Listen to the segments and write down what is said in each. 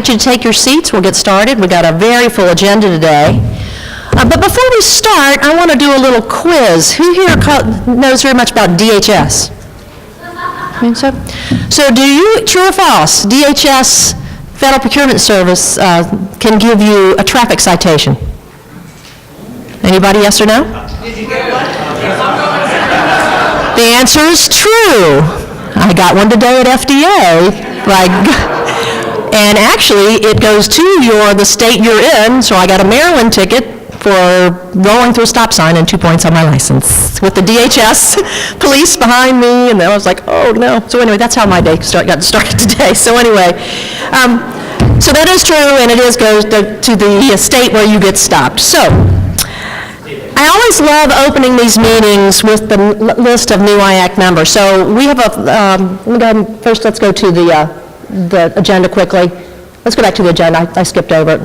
invite you to take your seats. We'll get started. We've got a very full agenda today. But before we start, I want to do a little quiz. Who here knows very much about DHS? So do you, true or false, DHS, Federal Procurement Service, can give you a traffic citation? Anybody, yes or no? Did you get one? The answer is true. I got one today at FDA. And actually, it goes to the state you're in, so I got a Maryland ticket for rolling through a stop sign and 2 points on my license with the DHS police behind me, and I was like, oh no. So anyway, that's how my day got started today. So anyway, so that is true, and it goes to the state where you get stopped. So I always love opening these meetings with the list of new IAC members. So we have first let's go to the agenda quickly. Let's go back to the agenda. I skipped over it.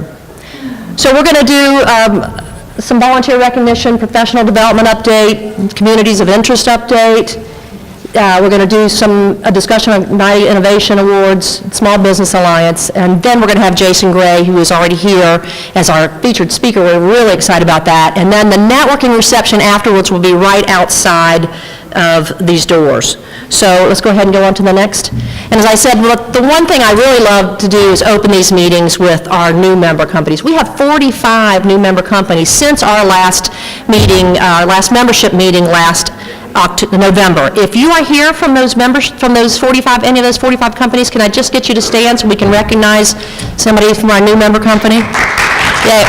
So we're going to do some volunteer recognition, professional development update, communities of interest update. We're going to do a discussion of Night Innovation Awards, Small Business Alliance, and then we're going to have Jason Gray, who is already here as our featured speaker. We're really excited about that. And then the networking reception afterwards will be right outside of these doors. So let's go ahead and go on to the next. And as I said, the one thing I really love to do is open these meetings with our new member companies. We have 45 new member companies since our last meeting, our last membership meeting last November. If you are here from those members, from those 45, any of those 45 companies, can I just get you to stand so we can recognize somebody from our new member company? Yay.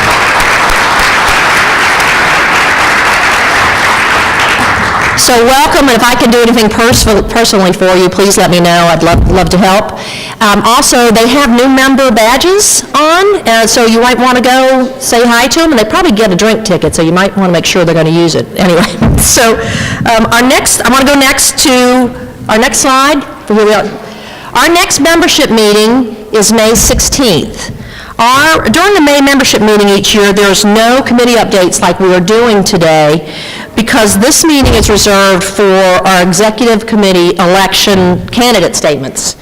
So welcome, and if I can do anything personally for you, please let me know. I'd love to help. Also, they have new member badges on, so you might want to go say hi to them, and they probably get a drink ticket, so you might want to make sure they're going to use it. Anyway, so I want to go next to our next slide. Here we are. Our next membership meeting is May 16th. During the May membership meeting each year, there's no committee updates like we are doing today, because this meeting is reserved for our executive committee election candidate statements.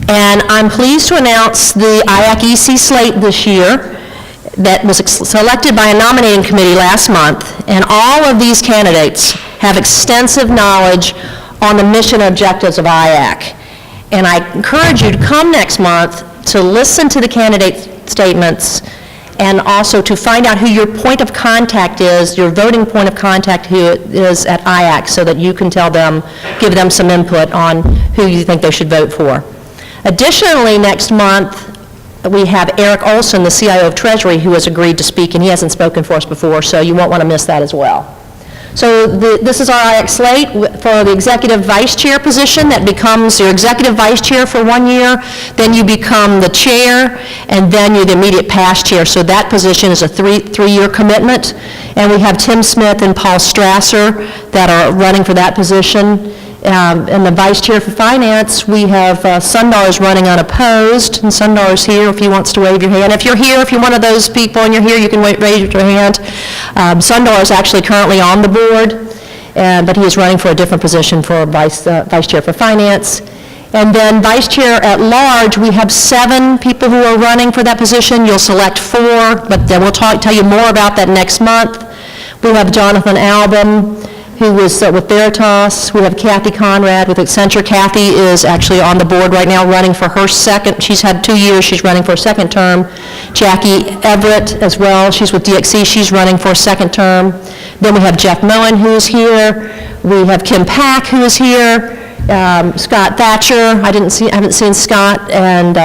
And I'm pleased to announce the IAC slate this year that was selected by a nominating committee last month, and all of these candidates have extensive knowledge on the mission and objectives of IAC. And I encourage you to come next month to listen to the candidate statements, and also to find out who your point of contact is, your voting point of contact who is at IAC, so that you can give them some input on who you think they should vote for. Additionally, next month, we have Eric Olson, the CIO of Treasury, who has agreed to speak, and he hasn't spoken for us before, so you won't want to miss that as well. So this is our IAC slate for the executive vice chair position. That becomes your executive vice chair for 1 year, then you become the chair, and then you're the immediate past chair. So that position is a three-year commitment. And we have Tim Smith and Paul Strasser that are running for that position. And the vice chair for finance, we have Sundar is running unopposed, and Sundar is here if he wants to wave your hand. If you're here, if you're one of those people and you're here, you can raise your hand. Sundar is actually currently on the board, but he is running for a different position for vice chair for finance. And then vice chair at large, we have 7 people who are running for that position. You'll select 4, but then we'll tell you more about that next month. We have Jonathan Album, who was with Veritas. We have Kathy Conrad with Accenture. Kathy is actually on the board right now running for her second. She's had 2 years. She's running for a second term. Jackie Everett as well. She's with DXC. She's running for a second term. Then we have Jeff Moen, who is here. We have Kim Pack, who is here. Scott Thatcher. I haven't seen Scott, and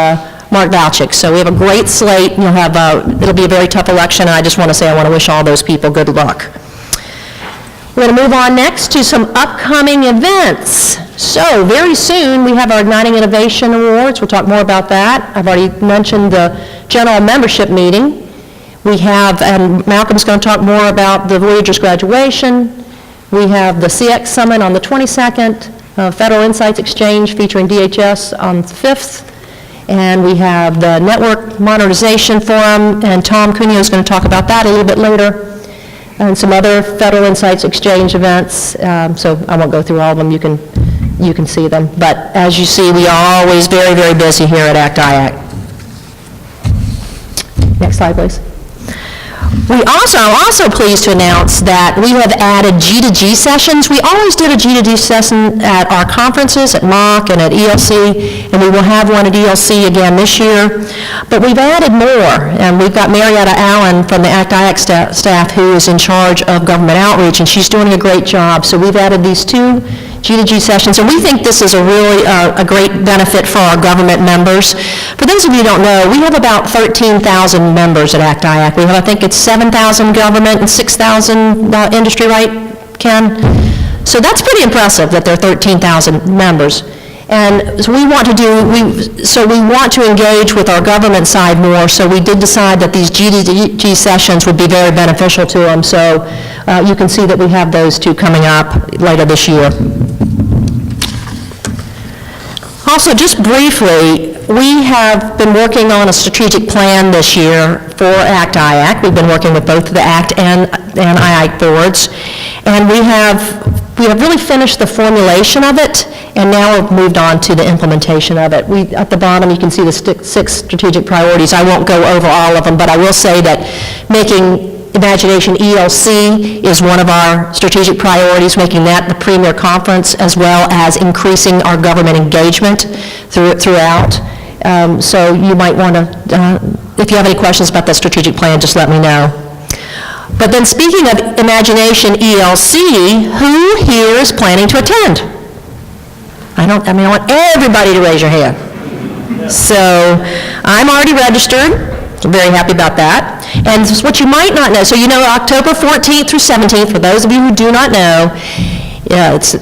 Mark Valchik. So we have a great slate. You'll have it'll be a very tough election, and I just want to say I want to wish all those people good luck. We're going to move on next to some upcoming events. So very soon we have our Igniting Innovation Awards. We'll talk more about that. I've already mentioned the general membership meeting. We have, and Malcolm's going to talk more about the Voyagers graduation. We have the CX Summit on the 22nd, Federal Insights Exchange featuring DHS on the 5th. And we have the Network Modernization Forum, and Tom Cuneo is going to talk about that a little bit later. And some other Federal Insights Exchange events, so I won't go through all of them. You can see them. But as you see, we are always very, very busy here at ACT-IAC. Next slide, please. I'm also pleased to announce that we have added G2G sessions. We always did a G2G session at our conferences, at MOC and at ELC, and we will have one at ELC again this year. But we've added more, and we've got Marietta Allen from the ACT-IAC staff who is in charge of government outreach, and she's doing a great job. So we've added these 2 G2G sessions, and we think this is a really a great benefit for our government members. For those of you who don't know, we have about 13,000 members at ACT-IAC. We have, I think it's 7,000 government and 6,000 industry, right, Ken? So that's pretty impressive that there are 13,000 members. And so we want to engage with our government side more, so we did decide that these G2G sessions would be very beneficial to them. So you can see that we have those 2 coming up later this year. Also, just briefly, we have been working on a strategic plan this year for ACT-IAC. We've been working with both the ACT and IAC boards, and we have really finished the formulation of it, and now we've moved on to the implementation of it. At the bottom, you can see the 6 strategic priorities. I won't go over all of them, but I will say that making Imagination ELC is one of our strategic priorities, making that the premier conference, as well as increasing our government engagement throughout. So you might want to, if you have any questions about the strategic plan, just let me know. But then speaking of Imagination ELC, who here is planning to attend? I want everybody to raise your hand. So I'm already registered. I'm very happy about that. And what you might not know, so you know October 14th through 17th, for those of you who do not know,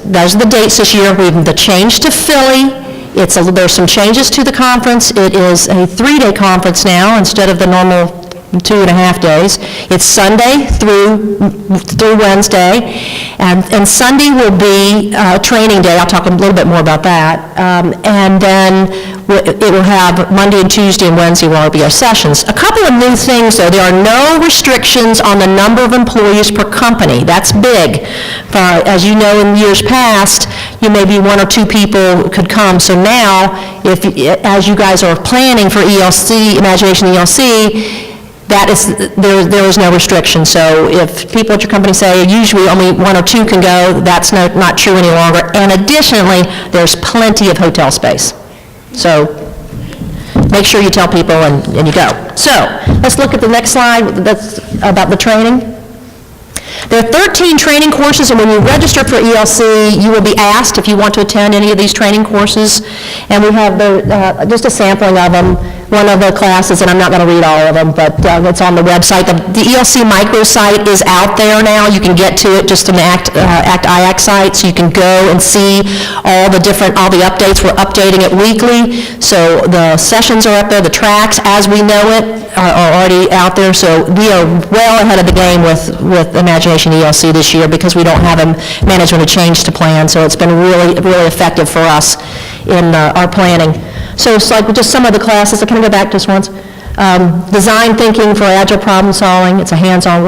those are the dates this year. We've the change to Philly. There's some changes to the conference. It is a 3-day conference now instead of the normal 2.5 days. It's Sunday through Wednesday, and Sunday will be a training day. I'll talk a little bit more about that. And then it will have Monday and Tuesday and Wednesday will be our sessions. A couple of new things, though. There are no restrictions on the number of employees per company. That's big. As you know, in years past, maybe 1 or 2 people could come. So now, as you guys are planning for ELC, Imagination ELC, there is no restriction. So if people at your company say usually only 1 or 2 can go, that's not true any longer. And additionally, there's plenty of hotel space. So make sure you tell people and you go. So let's look at the next slide. That's about the training. There are 13 training courses, and when you register for ELC, you will be asked if you want to attend any of these training courses. And we have just a sampling of them. One of the classes, and I'm not going to read all of them, but it's on the website. The ELC microsite is out there now. You can get to it just on the ACT-IAC site, so you can go and see all the updates. We're updating it weekly, so the sessions are up there. The tracks, as we know it, are already out there. So we are well ahead of the game with Imagination ELC this year because we don't have a management of change to plan. So it's been really, really effective for us in our planning. So it's like just some of the classes. Can I go back just once? Design thinking for agile problem solving. It's a hands-on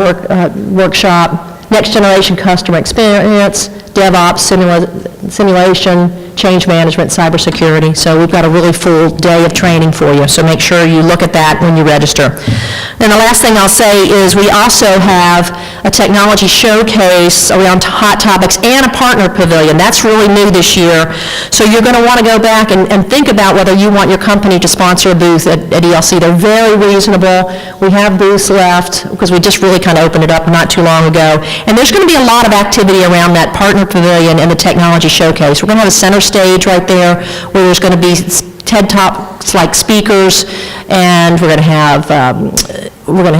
workshop. Next generation customer experience, DevOps, simulation, change management, cybersecurity. So we've got a really full day of training for you. So make sure you look at that when you register. And the last thing I'll say is we also have a technology showcase around hot topics and a partner pavilion. That's really new this year. So you're going to want to go back and think about whether you want your company to sponsor a booth at ELC. They're very reasonable. We have booths left because we just really kind of opened it up not too long ago. And there's going to be a lot of activity around that partner pavilion and the technology showcase. We're going to have a center stage right there where there's going to be TED Talks like speakers, and we're going to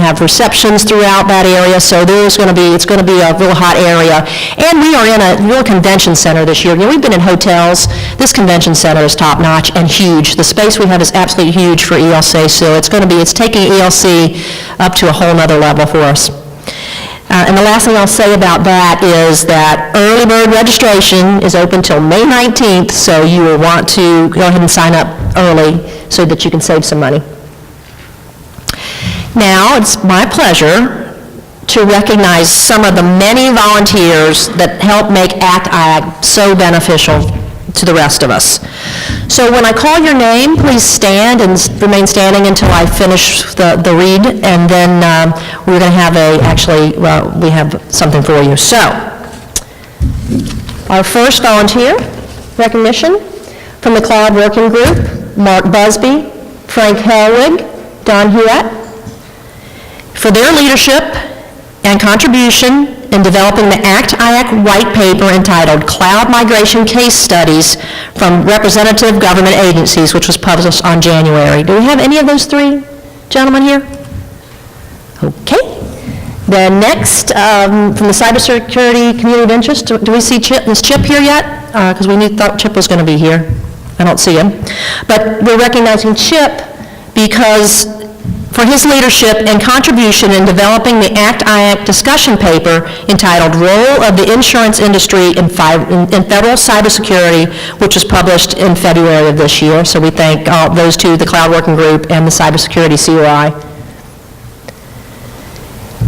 have receptions throughout that area. So it's going to be a real hot area. And we are in a real convention center this year. We've been in hotels. This convention center is top notch and huge. The space we have is absolutely huge for ELC. So it's taking ELC up to a whole nother level for us. And the last thing I'll say about that is that early bird registration is open till May 19th, so you will want to go ahead and sign up early so that you can save some money. Now, it's my pleasure to recognize some of the many volunteers that help make ACT-IAC so beneficial to the rest of us. So when I call your name, please stand and remain standing until I finish the read, and then we're going to have we have something for you. So, our first volunteer recognition from the Cloud Working Group, Mark Busby, Frank Helwig, Don Hewitt, for their leadership and contribution in developing the ACT-IAC white paper entitled Cloud Migration Case Studies from Representative Government Agencies, which was published on January. Do we have any of those three gentlemen here? Okay. Then next, from the Cybersecurity Community of Interest, do we see Chip? Is Chip here yet? Because thought Chip was going to be here. I don't see him. But we're recognizing Chip because for his leadership and contribution in developing the ACT-IAC discussion paper entitled Role of the Insurance Industry in Federal Cybersecurity, which was published in February of this year. So we thank those two, the Cloud Working Group and the Cybersecurity COI.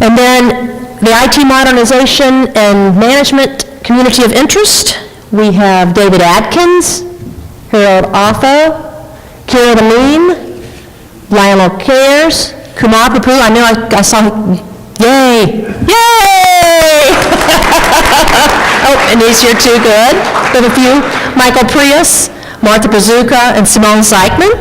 And then the IT Modernization and Management Community of Interest, we have David Adkins, Harold Otho, Kira Amin, Lionel Cares, Kumar Papu, I know I saw, yay, yay! Oh, and he's here too, good. We have a few, Michael Prius, Martha Pazuka, and Simone Zeichman.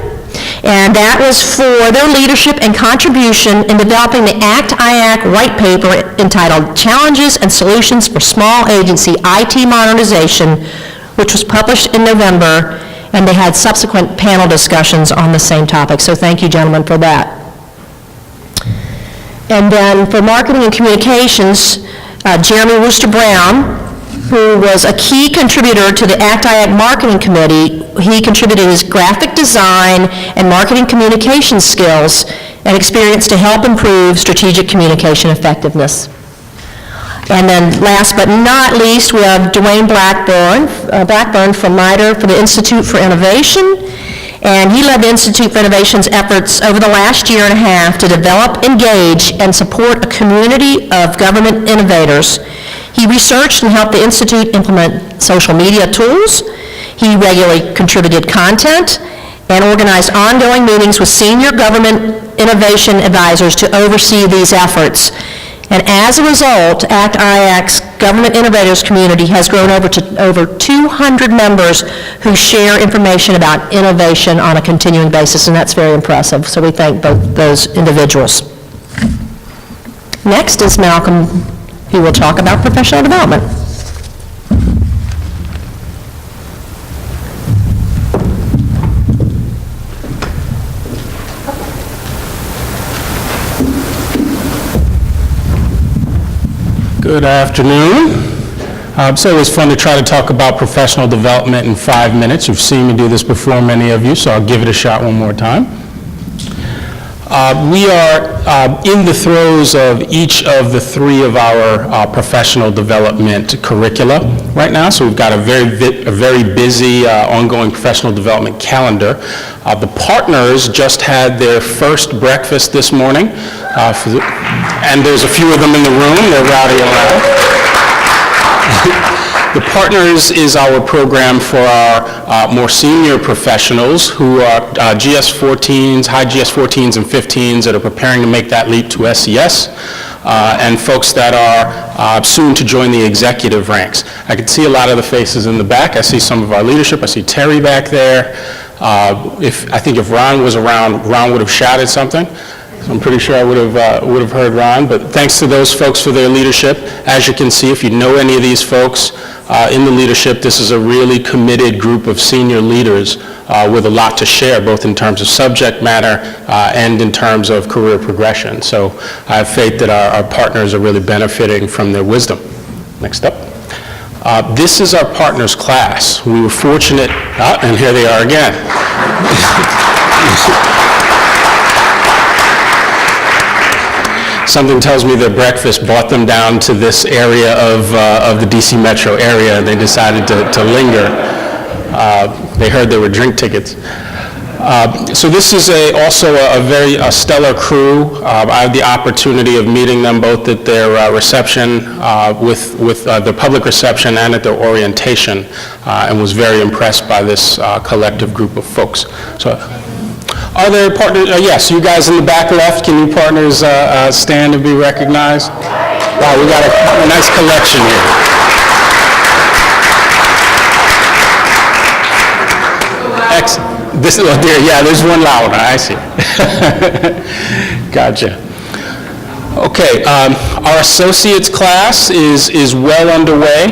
And that was for their leadership and contribution in developing the ACT-IAC white paper entitled Challenges and Solutions for Small Agency IT Modernization, which was published in November, and they had subsequent panel discussions on the same topic. So thank you, gentlemen, for that. And then for marketing and communications, Jeremy Wooster Brown, who was a key contributor to the ACT-IAC Marketing Committee. He contributed his graphic design and marketing communication skills and experience to help improve strategic communication effectiveness. And then last but not least, we have Dwayne Blackburn from MITRE for the Institute for Innovation. And he led the Institute for Innovation's efforts over the last year and a half to develop, engage, and support a community of government innovators. He researched and helped the Institute implement social media tools. He regularly contributed content and organized ongoing meetings with senior government innovation advisors to oversee these efforts. And as a result, ACT-IAC's Government Innovators community has grown to over 200 members who share information about innovation on a continuing basis, and that's very impressive. So we thank both those individuals. Next is Malcolm, who will talk about professional development. Good afternoon. It's always fun to try to talk about professional development in 5 minutes. You've seen me do this before, many of you, so I'll give it a shot one more time. We are in the throes of each of the 3 of our professional development curricula right now, so we've got a very busy ongoing professional development calendar. The partners just had their first breakfast this morning, and there's a few of them in the room. They're rowdy and loud. The Partners is our program for our more senior professionals who are GS-14s, high GS-14s and 15s that are preparing to make that leap to SES, and folks that are soon to join the executive ranks. I can see a lot of the faces in the back. I see some of our leadership. I see Terry back there. I think if Ron was around, Ron would have shouted something. So I'm pretty sure I would have heard Ron, but thanks to those folks for their leadership. As you can see, if you know any of these folks in the leadership, this is a really committed group of senior leaders with a lot to share, both in terms of subject matter and in terms of career progression. So I have faith that our partners are really benefiting from their wisdom. Next up. This is our partners class. We were fortunate, and here they are again. Something tells me that breakfast brought them down to this area of the DC metro area, and they decided to linger. They heard there were drink tickets. So this is also a very stellar crew. I had the opportunity of meeting them both at their reception, with their public reception and at their orientation, and was very impressed by this collective group of folks. So, are there partners? Yes, you guys in the back left, can you partners stand and be recognized? Wow, we got a nice collection here. Excellent. This, oh dear, yeah, there's one loud one, I see. Gotcha. Okay, our associates class is well underway.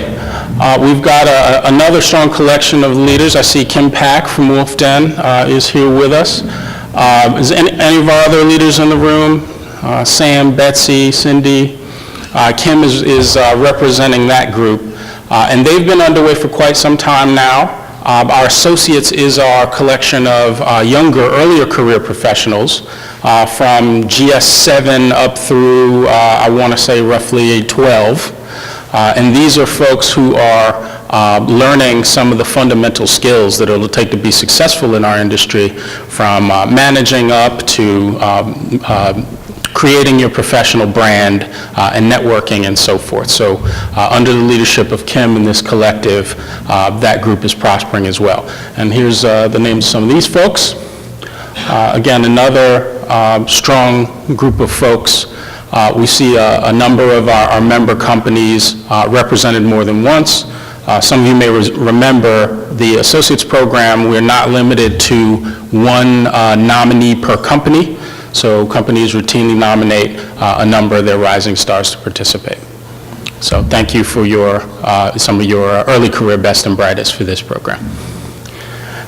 We've got another strong collection of leaders. I see Kim Pack from Wolf Den is here with us. Is any of our other leaders in the room? Sam, Betsy, Cindy. Kim is representing that group. And they've been underway for quite some time now. Our associates is our collection of younger, earlier career professionals from GS7 up through, I want to say, roughly 12. And these are folks who are learning some of the fundamental skills that it'll take to be successful in our industry, from managing up to creating your professional brand and networking and so forth. So under the leadership of Kim and this collective, that group is prospering as well. And here's the names of some of these folks. Again, another strong group of folks. We see a number of our member companies represented more than once. Some of you may remember the Associates program. We're not limited to one nominee per company. So companies routinely nominate a number of their rising stars to participate. So thank you for some of your early career best and brightest for this program.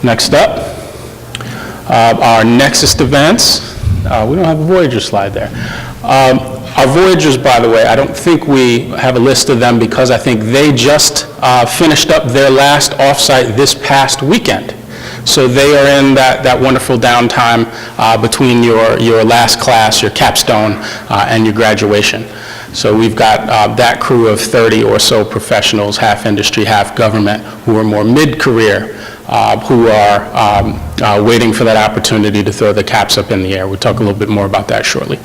Next up, our Nexus events. We don't have a Voyager slide there. Our Voyagers, by the way, I don't think we have a list of them because I think they just finished up their last offsite this past weekend. So they are in that wonderful downtime between your last class, your capstone, and your graduation. So we've got that crew of 30 or so professionals, half industry, half government, who are more mid-career, who are waiting for that opportunity to throw the caps up in the air. We'll talk a little bit more about that shortly.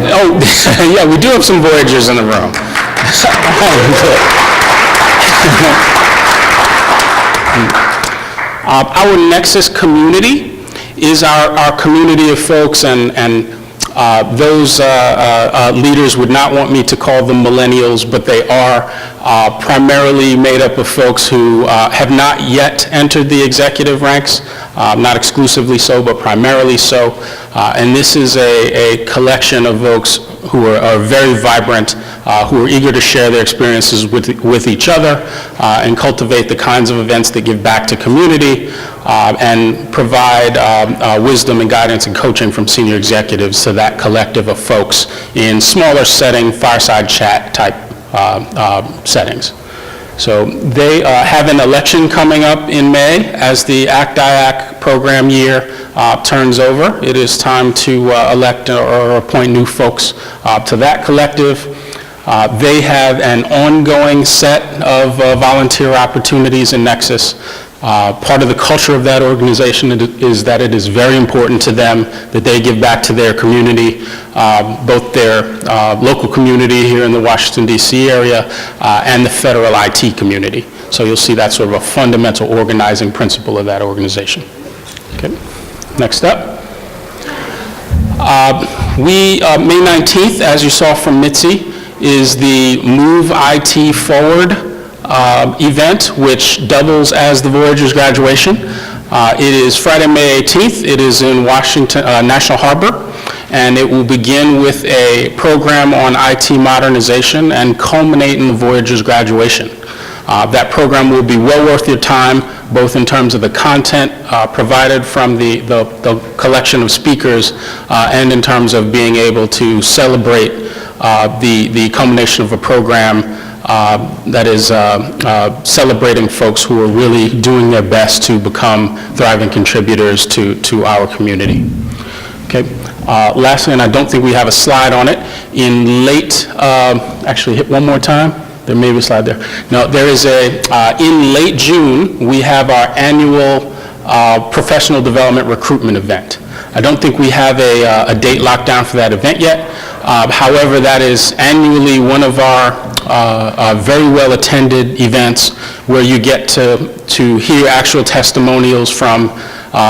Oh, yeah, we do have some Voyagers in the room. Our Nexus community is our community of folks, and those leaders would not want me to call them millennials, but they are primarily made up of folks who have not yet entered the executive ranks, not exclusively so, but primarily so. And this is a collection of folks who are very vibrant, who are eager to share their experiences with each other and cultivate the kinds of events that give back to community and provide wisdom and guidance and coaching from senior executives to that collective of folks in smaller setting, fireside chat type settings. So they have an election coming up in May as the ACT-IAC program year turns over. It is time to elect or appoint new folks to that collective. They have an ongoing set of volunteer opportunities in Nexus. Part of the culture of that organization is that it is very important to them that they give back to their community, both their local community here in the Washington, D.C. area and the federal IT community. So you'll see that's sort of a fundamental organizing principle of that organization. Okay. Next up. May 19th, as you saw from Mitzi, is the Move IT Forward event, which doubles as the Voyagers graduation. It is Friday, May 18th. It is in Washington, National Harbor, and it will begin with a program on IT modernization and culminate in the Voyagers graduation. That program will be well worth your time, both in terms of the content provided from the collection of speakers and in terms of being able to celebrate the culmination of a program that is celebrating folks who are really doing their best to become thriving contributors to our community. Okay. Lastly, and I don't think we have a slide on it, in late, actually hit one more time. There may be a slide there. No, there is in late June, we have our annual professional development recruitment event. I don't think we have a date locked down for that event yet. However, that is annually one of our very well-attended events where you get to hear actual testimonials from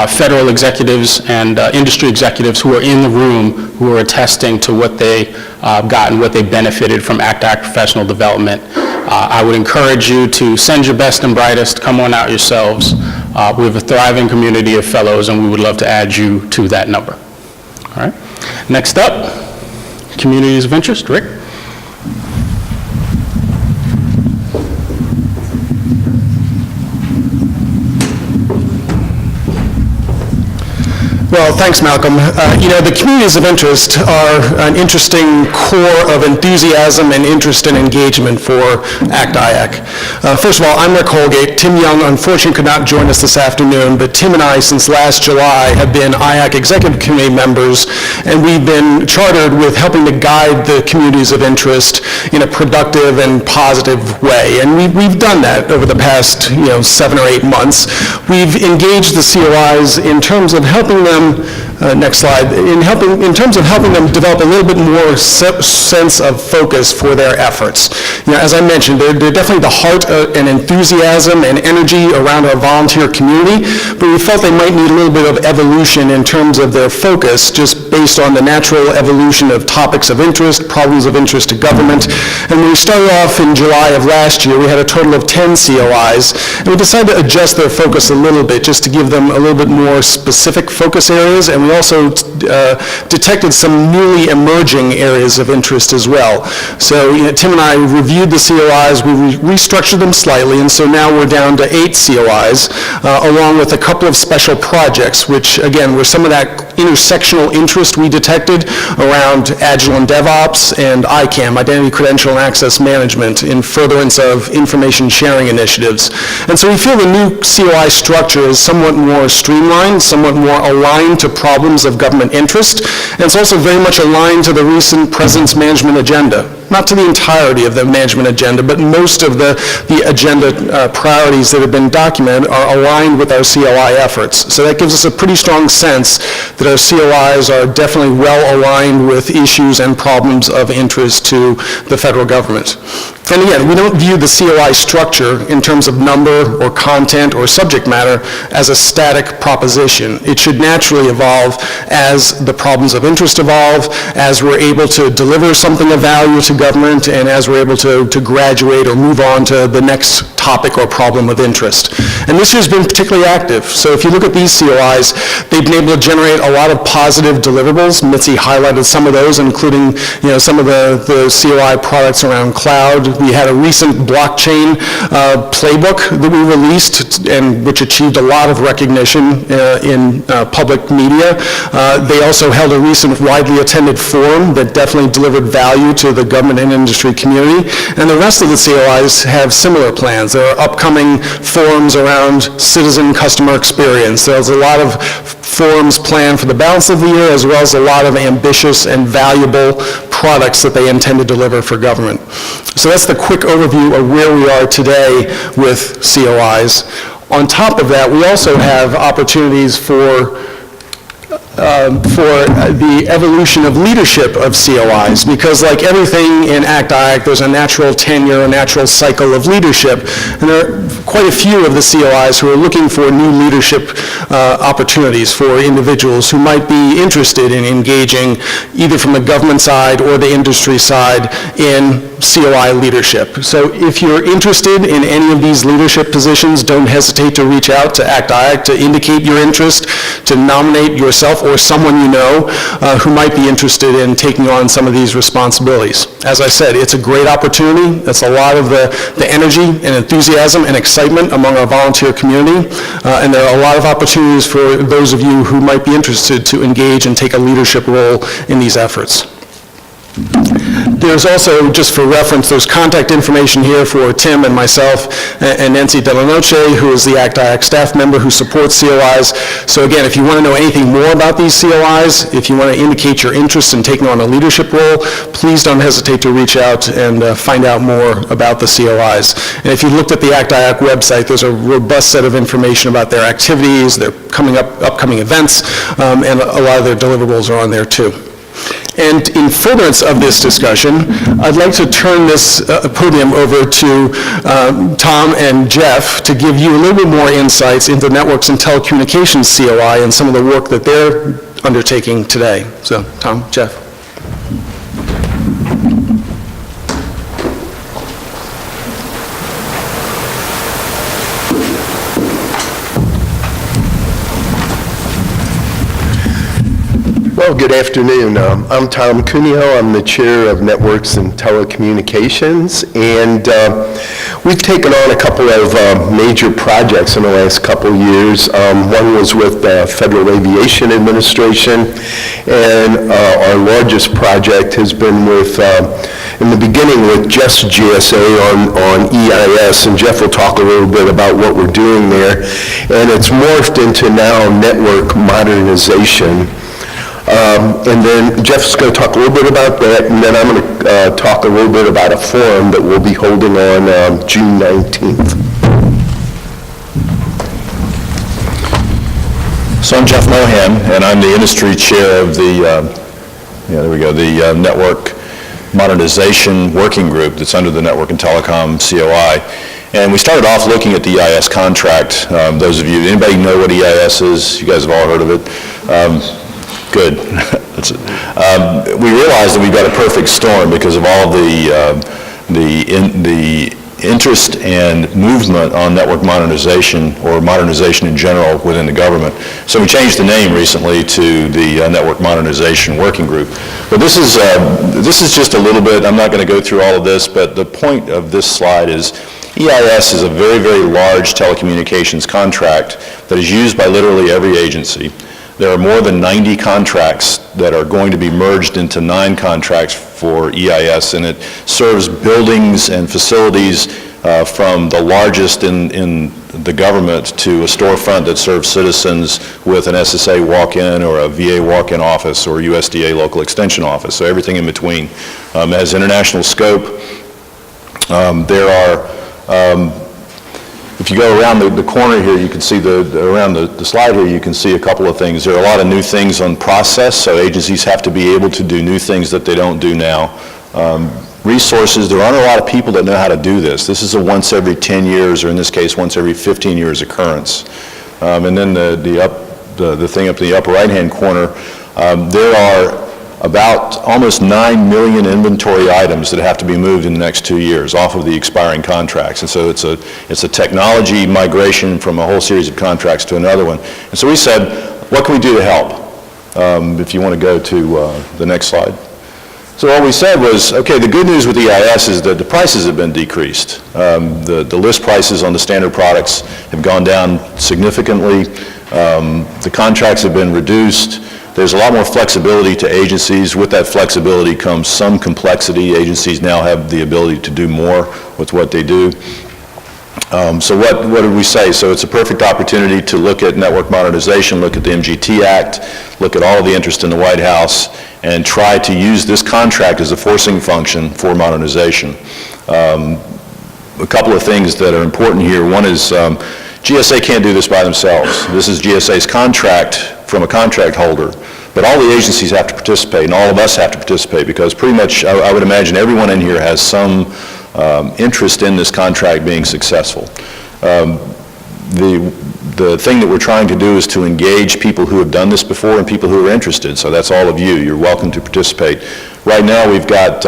federal executives and industry executives who are in the room who are attesting to what they got and what they benefited from ACT-IAC professional development. I would encourage you to send your best and brightest, come on out yourselves. We have a thriving community of fellows and we would love to add you to that number. All right. Next up, communities of interest. Rick? Well, thanks, Malcolm. The communities of interest are an interesting core of enthusiasm and interest and engagement for ACT-IAC. First of all, I'm Rick Holgate. Tim Young, unfortunately, could not join us this afternoon, but Tim and I, since last July, have been IAC Executive Committee members, and we've been chartered with helping to guide the communities of interest in a productive and positive way. And we've done that over the past 7 or 8 months. We've engaged the COIs in terms of helping them, next slide, in terms of helping them develop a little bit more sense of focus for their efforts. As I mentioned, they're definitely the heart and enthusiasm and energy around our volunteer community, but we felt they might need a little bit of evolution in terms of their focus, just based on the natural evolution of topics of interest, problems of interest to government. And when we started off in July of last year, we had a total of 10 COIs, and we decided to adjust their focus a little bit, just to give them a little bit more specific focus areas, and we also detected some newly emerging areas of interest as well. So Tim and I reviewed the COIs, we restructured them slightly, and so now we're down to 8 COIs, along with a couple of special projects, which again were some of that intersectional interest we detected around Agile and DevOps and ICAM, Identity, Credential, and Access Management, in furtherance of information sharing initiatives. And so we feel the new COI structure is somewhat more streamlined, somewhat more aligned to problems of government interest, and it's also very much aligned to the recent President's management agenda. Not to the entirety of the management agenda, but most of the agenda priorities that have been documented are aligned with our COI efforts. So that gives us a pretty strong sense that our COIs are definitely well aligned with issues and problems of interest to the federal government. And again, we don't view the COI structure in terms of number or content or subject matter as a static proposition. It should naturally evolve as the problems of interest evolve, as we're able to deliver something of value to government, and as we're able to graduate or move on to the next topic or problem of interest. And this year's been particularly active. So if you look at these COIs, they've been able to generate a lot of positive deliverables. Mitzi highlighted some of those, including some of the COI products around cloud. We had a recent blockchain playbook that we released, and which achieved a lot of recognition in public media. They also held a recent widely attended forum that definitely delivered value to the government and industry community. And the rest of the COIs have similar plans. There are upcoming forums around citizen customer experience. There's a lot of forums planned for the balance of the year, as well as a lot of ambitious and valuable products that they intend to deliver for government. So that's the quick overview of where we are today with COIs. On top of that, we also have opportunities for the evolution of leadership of COIs, because like everything in ACT-IAC, there's a natural tenure, a natural cycle of leadership, and there are quite a few of the COIs who are looking for new leadership opportunities for individuals who might be interested in engaging either from the government side or the industry side in COI leadership. So if you're interested in any of these leadership positions, don't hesitate to reach out to ACT-IAC to indicate your interest, to nominate yourself or someone you know who might be interested in taking on some of these responsibilities. As I said, it's a great opportunity. That's a lot of the energy and enthusiasm and excitement among our volunteer community, and there are a lot of opportunities for those of you who might be interested to engage and take a leadership role in these efforts. There's also, just for reference, there's contact information here for Tim and myself and Nancy Delanoche, who is the ACT-IAC staff member who supports COIs. So again, if you want to know anything more about these COIs, if you want to indicate your interest in taking on a leadership role, please don't hesitate to reach out and find out more about the COIs. And if you looked at the ACT-IAC website, there's a robust set of information about their activities, their upcoming events, and a lot of their deliverables are on there too. And in furtherance of this discussion, I'd like to turn this podium over to Tom and Jeff to give you a little bit more insights into Networks and Telecommunications COI and some of the work that they're undertaking today. So, Tom, Jeff. Well, good afternoon. I'm Tom Cuneo. I'm the chair of Networks and Telecommunications, and we've taken on a couple of major projects in the last couple of years. One was with the Federal Aviation Administration, and our largest project has been with, in the beginning, with just GSA on EIS, and Jeff will talk a little bit about what we're doing there, and it's morphed into now network modernization. And then Jeff's going to talk a little bit about that, and then I'm going to talk a little bit about a forum that we'll be holding on June 19th. So I'm Jeff Mohan, and I'm the industry chair of the, the Network Modernization Working Group that's under the Network and Telecom COI. And we started off looking at the EIS contract. Those of you, anybody know what EIS is? You guys have all heard of it. Good. That's it. We realized that we've got a perfect storm because of all the interest and movement on network modernization, or modernization in general, within the government. So we changed the name recently to the Network Modernization Working Group. But this is just a little bit. I'm not going to go through all of this, but the point of this slide is EIS is a very, very large telecommunications contract that is used by literally every agency. There are more than 90 contracts that are going to be merged into 9 contracts for EIS, and it serves buildings and facilities from the largest in the government to a storefront that serves citizens with an SSA walk-in or a VA walk-in office or USDA local extension office, so everything in between. It has international scope. There are if you go around the corner here, you can see around the slide here, you can see a couple of things. There are a lot of new things on process, so agencies have to be able to do new things that they don't do now. Resources, there aren't a lot of people that know how to do this. This is a once every 10 years, or in this case, once every 15 years occurrence. And then the thing up in the upper right-hand corner, there are about almost 9 million inventory items that have to be moved in the next 2 years off of the expiring contracts. And so it's a technology migration from a whole series of contracts to another one. And so we said, what can we do to help? If you want to go to the next slide. So what we said was, okay, the good news with EIS is that the prices have been decreased. The list prices on the standard products have gone down significantly. The contracts have been reduced. There's a lot more flexibility to agencies. With that flexibility comes some complexity. Agencies now have the ability to do more with what they do. So what did we say? So it's a perfect opportunity to look at network modernization, look at the MGT Act, look at all of the interest in the White House, and try to use this contract as a forcing function for modernization. A couple of things that are important here. One is GSA can't do this by themselves. This is GSA's contract from a contract holder, but all the agencies have to participate, and all of us have to participate, because pretty much I would imagine everyone in here has some interest in this contract being successful. The thing that we're trying to do is to engage people who have done this before and people who are interested, so that's all of you. You're welcome to participate. Right now we've got,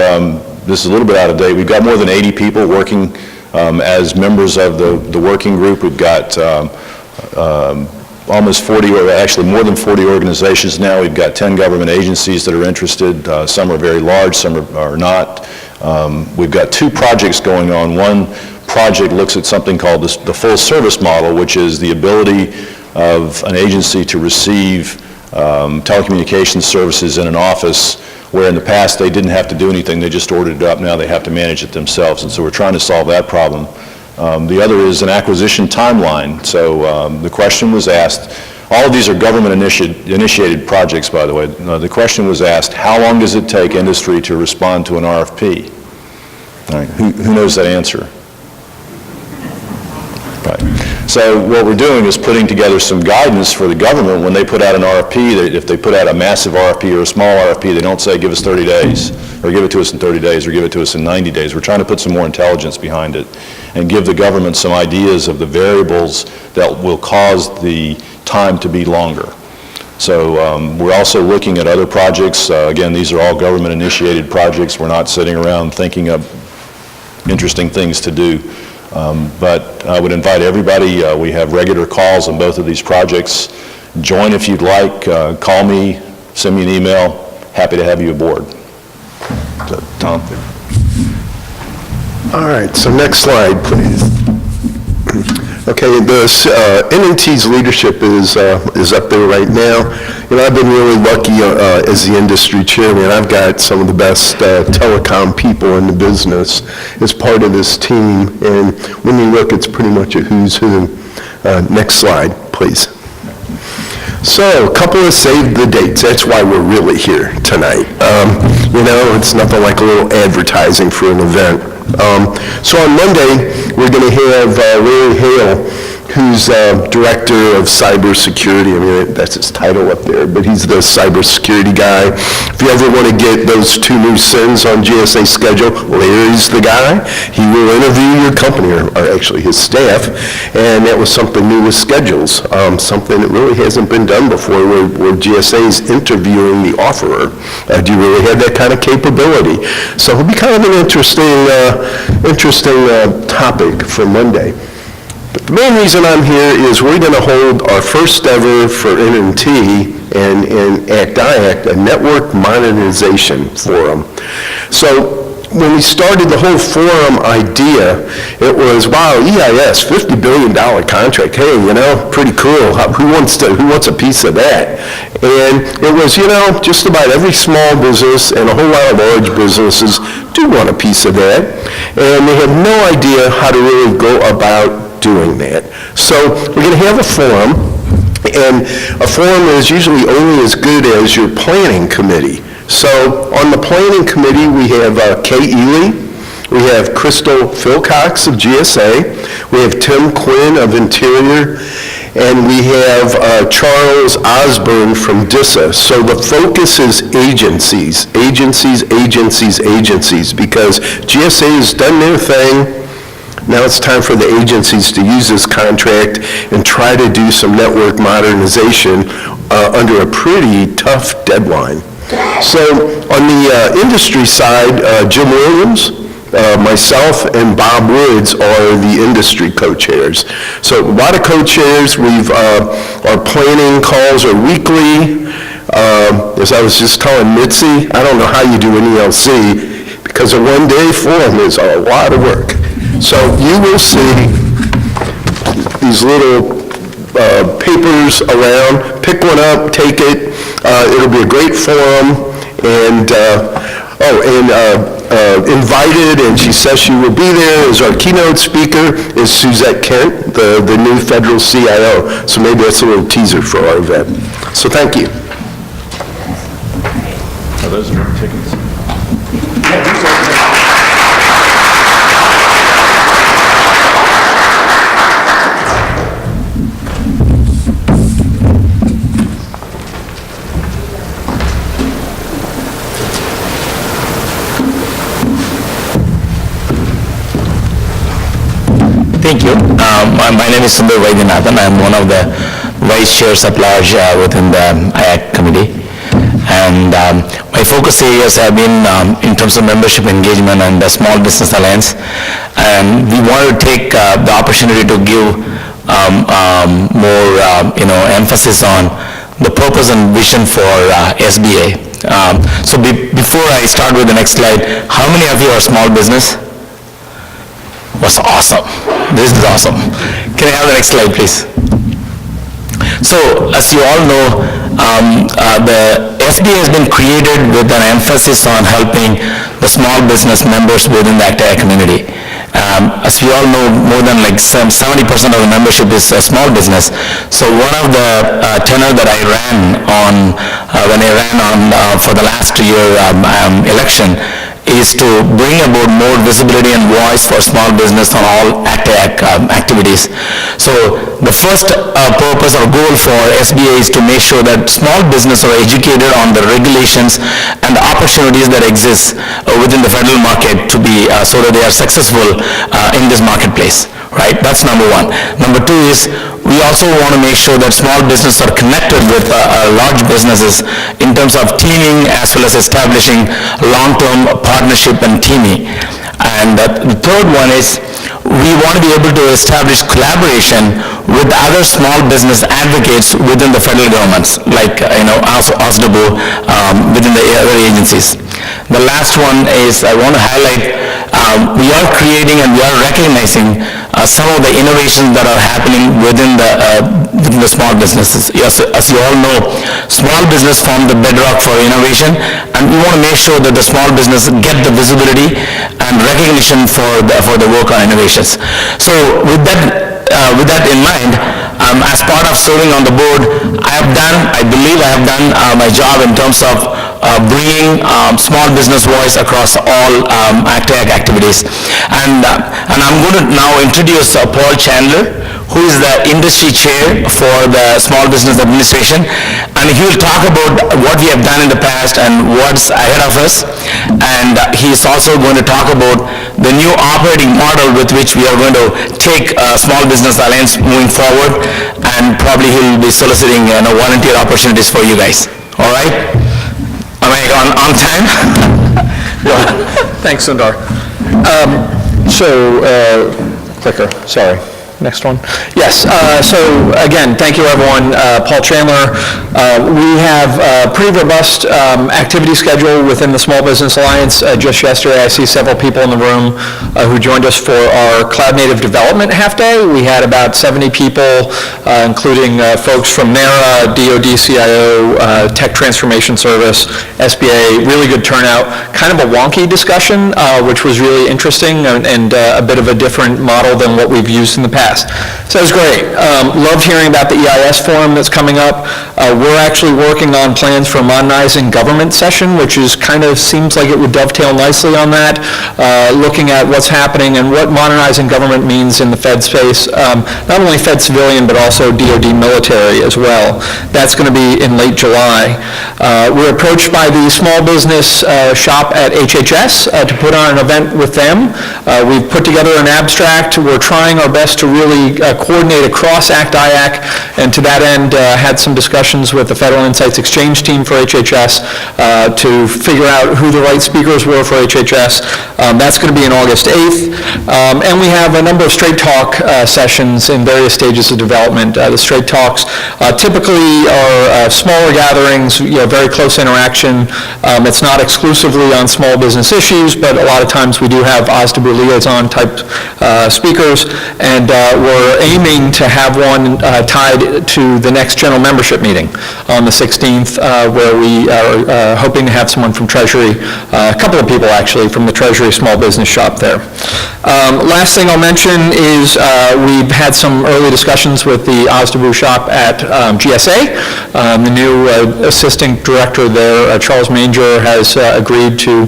this is a little bit out of date, we've got more than 80 people working as members of the working group. We've got almost 40, or actually more than 40 organizations now. We've got 10 government agencies that are interested. Some are very large, some are not. We've got 2 projects going on. One project looks at something called the full service model, which is the ability of an agency to receive telecommunications services in an office where in the past they didn't have to do anything, they just ordered it up. Now they have to manage it themselves, and so we're trying to solve that problem. The other is an acquisition timeline. So the question was asked, all of these are government-initiated projects, by the way. The question was asked, how long does it take industry to respond to an RFP? All right, who knows that answer? Right. So what we're doing is putting together some guidance for the government when they put out an RFP. If they put out a massive RFP or a small RFP, they don't say, give us 30 days, or give it to us in 30 days, or give it to us in 90 days. We're trying to put some more intelligence behind it and give the government some ideas of the variables that will cause the time to be longer. So we're also looking at other projects. Again, these are all government-initiated projects. We're not sitting around thinking of interesting things to do. But I would invite everybody, we have regular calls on both of these projects. Join if you'd like, call me, send me an email, happy to have you aboard. So, Tom? All right, so next slide, please. Okay, NNT's leadership is up there right now. You know, I've been really lucky as the industry chairman. I've got some of the best telecom people in the business as part of this team, and when you look, it's pretty much a who's who. Next slide, please. So, a couple of save the dates. That's why we're really here tonight. You know, it's nothing like a little advertising for an event. So on Monday, we're going to have Larry Hale, who's Director of Cybersecurity. I mean, that's his title up there, but he's the cybersecurity guy. If you ever want to get those 2 new sins on GSA schedule, Larry's the guy. He will interview your company, or actually his staff, and that was something new with schedules, something that really hasn't been done before, where GSA is interviewing the offerer. Do you really have that kind of capability? So it'll be kind of an interesting topic for Monday. But the main reason I'm here is we're going to hold our first ever for NNT and ACT-IAC, a network modernization forum. So when we started the whole forum idea, it was, wow, EIS, $50 billion contract. Hey, you know, pretty cool. Who wants a piece of that? And it was, you know, just about every small business and a whole lot of large businesses do want a piece of that. And they have no idea how to really go about doing that. So we're going to have a forum, and a forum is usually only as good as your planning committee. So on the planning committee, we have Kay Ely, we have Crystal Philcox of GSA, we have Tim Quinn of Interior, and we have Charles Osborne from DISA. So the focus is agencies, because GSA has done their thing. Now it's time for the agencies to use this contract and try to do some network modernization under a pretty tough deadline. So on the industry side, Jim Williams, myself, and Bob Woods are the industry co-chairs. So a lot of co-chairs. Our planning calls are weekly. As I was just telling Mitzi, I don't know how you do an ELC because a one-day forum is a lot of work. So you will see these little papers around. Pick one up, take it. It'll be a great forum. And invited, and she says she will be there, as our keynote speaker is Suzette Kent, the new federal CIO. So maybe that's a little teaser for our event. So thank you. Are those tickets? Thank you. My name is Sundar Vaidyanathan. I'm one of the vice chairs at large within the IAC committee. And my focus areas have been in terms of membership engagement and the Small Business Alliance. And we wanted to take the opportunity to give more emphasis on the purpose and vision for SBA. So before I start with the next slide, how many of you are small business? Was awesome. This is awesome. Can I have the next slide, please? So, as you all know, The SBA has been created with an emphasis on helping the small business members within the ACT-IAC community. As we all know, more than like 70% of the membership is small business. So one of the tenor that I ran on, when I ran on for the last year election, is to bring about more visibility and voice for small business on all ACT-IAC activities. So the first purpose or goal for SBA is to make sure that small business are educated on the regulations and the opportunities that exist within the federal market to be, so that they are successful in this marketplace, right? That's number one. Number two is we also want to make sure that small businesses are connected with large businesses in terms of teaming as well as establishing long-term partnership and teaming. And the third one is we want to be able to establish collaboration with other small business advocates within the federal governments, like OSDBO, within the other agencies. The last one is I want to highlight we are creating and we are recognizing some of the innovations that are happening within the small businesses. Yes, as you all know, small business form the bedrock for innovation, and we want to make sure that the small business get the visibility and recognition for the work on innovations. So with that in mind, as part of serving on the board, I believe I have done my job in terms of bringing small business voice across all ACT-IAC activities. And I'm going to now introduce Paul Chandler, who is the industry chair for the Small Business Administration, and he will talk about what we have done in the past and what's ahead of us. And he's also going to talk about the new operating model with which we are going to take Small Business Alliance moving forward, and probably he'll be soliciting volunteer opportunities for you guys. All right? Am I on time? Thanks, Sundar. Clicker, sorry. Next one. Yes, so again, thank you everyone. Paul Chandler. We have a pretty robust activity schedule within the Small Business Alliance. Just yesterday, I see several people in the room who joined us for our Cloud Native Development Half Day. We had about 70 people, including folks from NARA, DoD, CIO, Tech Transformation Service, SBA. Really good turnout. Kind of a wonky discussion, which was really interesting and a bit of a different model than what we've used in the past. So it was great. Loved hearing about the EIS forum that's coming up. We're actually working on plans for a modernizing government session, which is kind of seems like it would dovetail nicely on that, looking at what's happening and what modernizing government means in the Fed space, not only Fed civilian, but also DoD military as well. That's going to be in late July. We're approached by the small business shop at HHS to put on an event with them. We've put together an abstract. We're trying our best to really coordinate across ACT-IAC, and to that end had some discussions with the Federal Insights Exchange team for HHS to figure out who the right speakers were for HHS. That's going to be on August 8th. And we have a number of Straight Talk sessions in various stages of development. The Straight Talks typically are smaller gatherings, very close interaction. It's not exclusively on small business issues, but a lot of times we do have OSDBO liaison type speakers, and we're aiming to have one tied to the next general membership meeting on the 16th, where we are hoping to have someone from Treasury, a couple of people actually from the Treasury Small Business Shop there. Last thing I'll mention is we've had some early discussions with the OSDBO shop at GSA. The new assistant director there, Charles Manger, has agreed to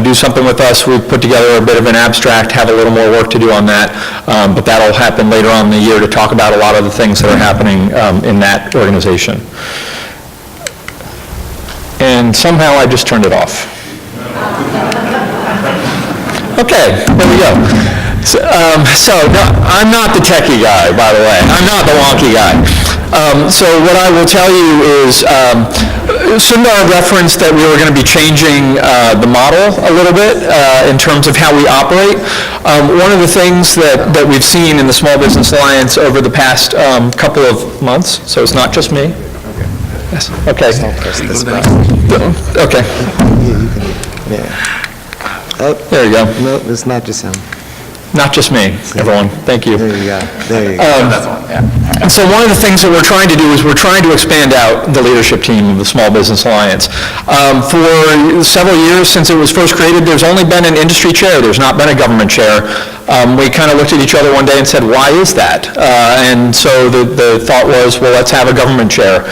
do something with us. We've put together a bit of an abstract, have a little more work to do on that, but that'll happen later on in the year to talk about a lot of the things that are happening in that organization. And somehow I just turned it off. Okay, there we go. So no, I'm not the techie guy, by the way. I'm not the wonky guy. So what I will tell you is, Sundar referenced that we were going to be changing the model a little bit in terms of how we operate. One of the things that we've seen in the Small Business Alliance over the past couple of months, so it's not just me. Yes. Okay. Okay. Yeah. Oh, there you go. no, it's not just him. not just me, everyone. Thank you. There you go. There you go. And so one of the things that we're trying to do is we're trying to expand out the leadership team of the Small Business Alliance. For several years since it was first created, there's only been an industry chair. There's not been a government chair. We kind of looked at each other one day and said, why is that? And so the thought was, well, let's have a government chair.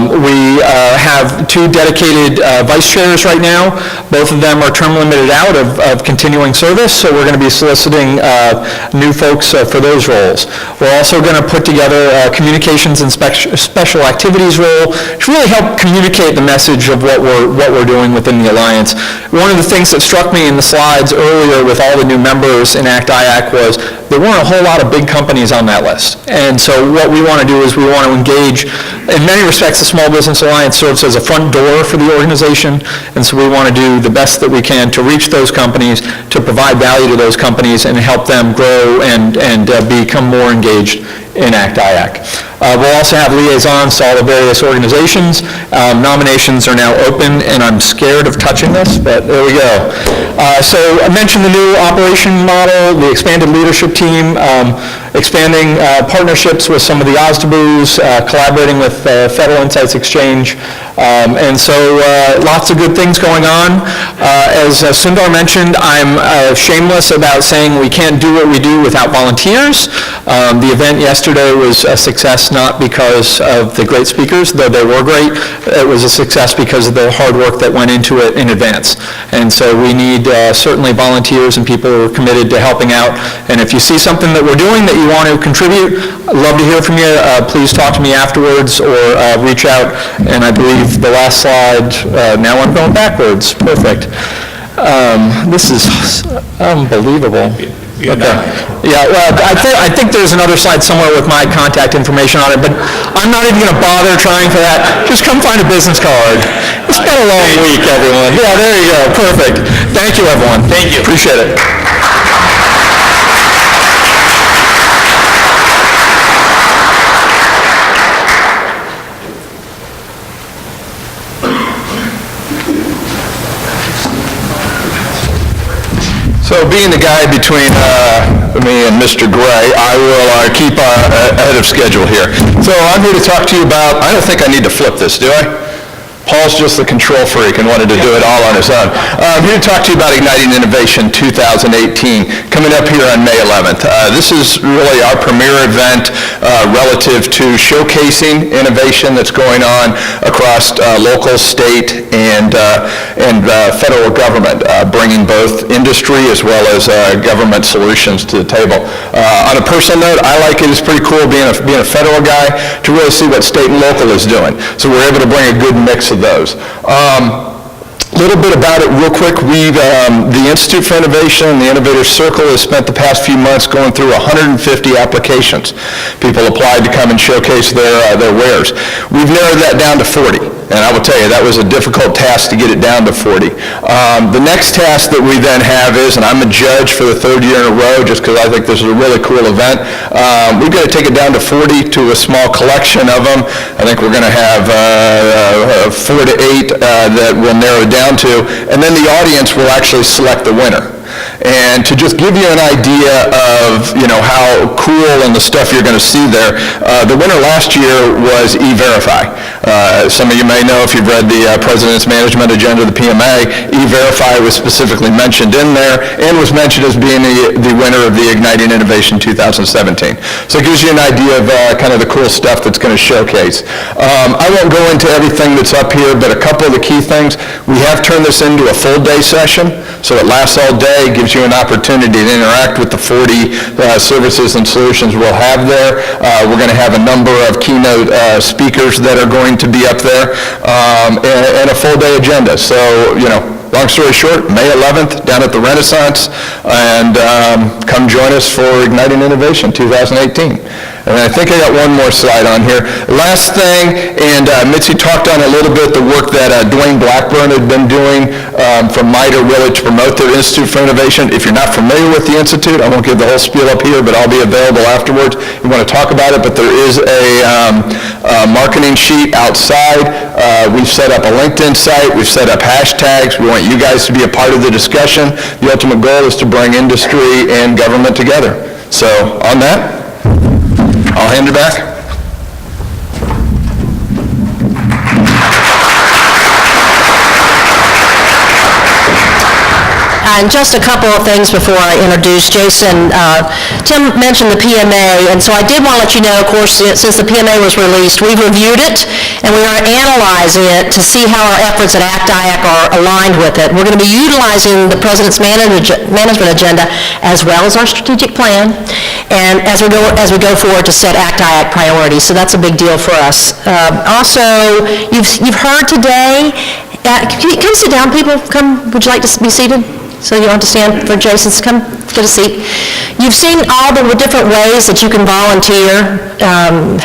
We have two dedicated vice chairs right now. Both of them are term limited out of continuing service, so we're going to be soliciting new folks for those roles. We're also going to put together a communications and special activities role to really help communicate the message of what we're doing within the Alliance. One of the things that struck me in the slides earlier with all the new members in ACT-IAC was there weren't a whole lot of big companies on that list. And so what we want to do is we want to engage, in many respects, the Small Business Alliance serves as a front door for the organization, and so we want to do the best that we can to reach those companies, to provide value to those companies, and help them grow and become more engaged in ACT-IAC. We'll also have liaisons to all the various organizations. Nominations are now open, and I'm scared of touching this, but there we go. So I mentioned the new operation model, the expanded leadership team, expanding partnerships with some of the OSDBUs, collaborating with Federal Insights Exchange, and so lots of good things going on. As Sundar mentioned, I'm shameless about saying we can't do what we do without volunteers. The event yesterday was a success not because of the great speakers, though they were great. It was a success because of the hard work that went into it in advance. And so we need certainly volunteers and people who are committed to helping out. And if you see something that we're doing that you want to contribute, I'd love to hear from you. Please talk to me afterwards or reach out. And I believe the last slide, now I'm going backwards. Perfect. This is unbelievable. Okay. Yeah, well, I think there's another slide somewhere with my contact information on it, but I'm not even going to bother trying for that. Just come find a business card. It's been a long week, everyone. Yeah, there you go. Perfect. Thank you, everyone. Thank you. Appreciate it. So being the guy between me and Mr. Gray, I will keep ahead of schedule here. So I'm here to talk to you about, I don't think I need to flip this, do I? Paul's just the control freak and wanted to do it all on his own. I'm here to talk to you about Igniting Innovation 2018, coming up here on May 11th. This is really our premier event relative to showcasing innovation that's going on across local, state, and federal government, bringing both industry as well as government solutions to the table. On a personal note, I like it. It's pretty cool being a federal guy to really see what state and local is doing. So we're able to bring a good mix of those. A little bit about it real quick. The Institute for Innovation and the Innovators Circle has spent the past few months going through 150 applications. People applied to come and showcase their wares. We've narrowed that down to 40, and I will tell you, that was a difficult task to get it down to 40. The next task that we then have is, and I'm a judge for the third year in a row just because I think this is a really cool event, we've got to take it down to 40 to a small collection of them. I think we're going to have 4 to 8 that will narrow down to, and then the audience will actually select the winner. And to just give you an idea of, how cool and the stuff you're going to see there, the winner last year was E-Verify. Some of you may know if you've read the President's Management Agenda, the PMA, E-Verify was specifically mentioned in there and was mentioned as being the winner of the Igniting Innovation 2017. So it gives you an idea of kind of the cool stuff that's going to showcase. I won't go into everything that's up here, but a couple of the key things. We have turned this into a full day session, so it lasts all day, gives you an opportunity to interact with the 40 services and solutions we'll have there. We're going to have a number of keynote speakers that are going to be up there, and a full day agenda. So, long story short, May 11th down at the Renaissance, and come join us for Igniting Innovation 2018. And I think I got one more slide on here. Last thing, and Mitzi talked on a little bit the work that Dwayne Blackburn had been doing from MITRE really to promote the Institute for Innovation. If you're not familiar with the Institute, I won't give the whole spiel up here, but I'll be available afterwards. You want to talk about it, but there is a marketing sheet outside. We've set up a LinkedIn site. We've set up hashtags. We want you guys to be a part of the discussion. The ultimate goal is to bring industry and government together. So on that, I'll hand it back. And just a couple of things before I introduce Jason. Tim mentioned the PMA, and so I did want to let you know, of course, since the PMA was released, we've reviewed it, and we are analyzing it to see how our efforts at ACT-IAC are aligned with it. We're going to be utilizing the President's management agenda as well as our strategic plan, and as we go forward to set ACT-IAC priorities, so that's a big deal for us. Also, you've heard today, come sit down, people. Come, would you like to be seated? So you don't have to stand for Jason's, come get a seat. You've seen all the different ways that you can volunteer.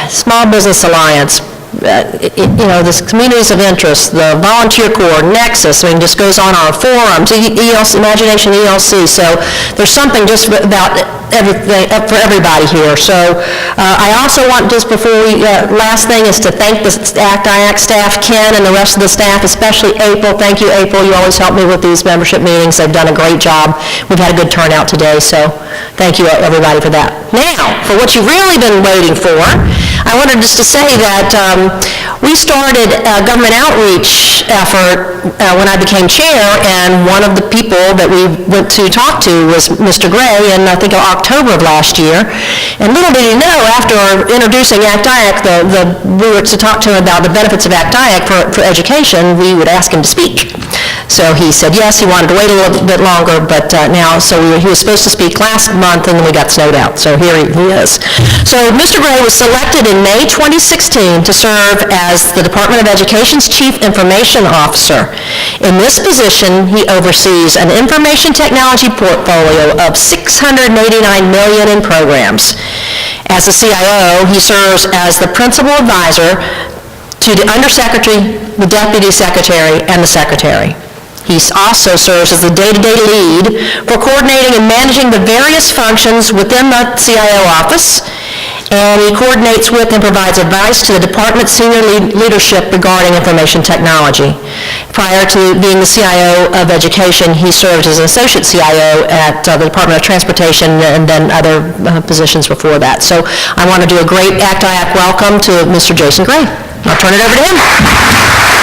Small Business Alliance, this communities of interest, the Volunteer Corps, Nexus, just goes on our forums, Imagination ELC, so there's something just about everything for everybody here. So I also want, just before we, last thing is to thank the ACT-IAC staff, Ken and the rest of the staff, especially April. Thank you, April. You always help me with these membership meetings. They've done a great job. We've had a good turnout today, so thank you, everybody, for that. Now, for what you've really been waiting for, I wanted just to say that we started a government outreach effort when I became chair, and one of the people that we went to talk to was Mr. Gray, and I think October of last year. And little did he know, after introducing ACT-IAC, we were to talk to him about the benefits of ACT-IAC for education, we would ask him to speak. So he said yes, he wanted to wait a little bit longer, but now, so he was supposed to speak last month, and then we got snowed out, so here he is. So Mr. Gray was selected in May 2016 to serve as the Department of Education's Chief Information Officer. In this position, he oversees an information technology portfolio of $689 million in programs. As the CIO, he serves as the principal advisor to the Undersecretary, the Deputy Secretary, and the Secretary. He also serves as the day-to-day lead for coordinating and managing the various functions within the CIO office, and he coordinates with and provides advice to the department's senior leadership regarding information technology. Prior to being the CIO of Education, he served as an associate CIO at the Department of Transportation and then other positions before that. So I want to do a great ACT-IAC welcome to Mr. Jason Gray. I'll turn it over to him.